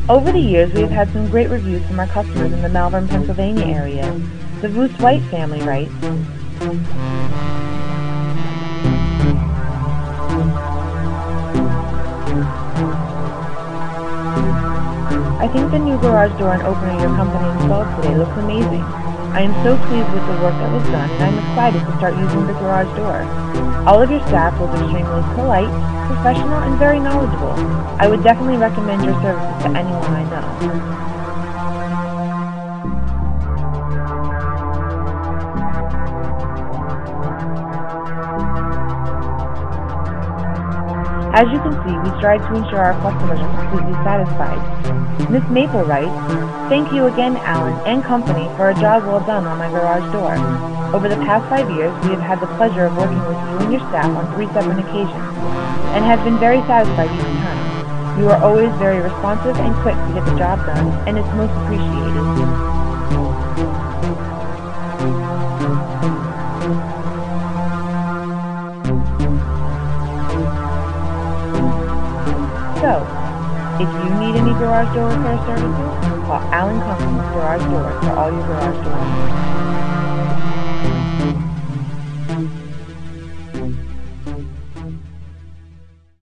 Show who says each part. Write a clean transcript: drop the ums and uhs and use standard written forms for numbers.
Speaker 1: Over the years, we have had some great reviews from our customers in the Malvern, Pennsylvania area. The Voos White family writes, I think the new garage door and opener your company installed today looks amazing. I am so pleased with the work that was done, and I'm excited to start using the garage door. All of your staff was extremely polite, professional, and very knowledgeable. I would definitely recommend your services to anyone I know. As you can see, we strive to ensure our customers are completely satisfied. Miss Maple writes, thank you again, Alan and company, for a job well done on my garage door. Over the past 5 years, we have had the pleasure of working with you and your staff on 3 separate occasions, and have been very satisfied each time. You are always very responsive and quick to get the job done, and it's most appreciated. So, if you need any garage door repair services, call Alan Conkling's Garage Door for all your garage doors.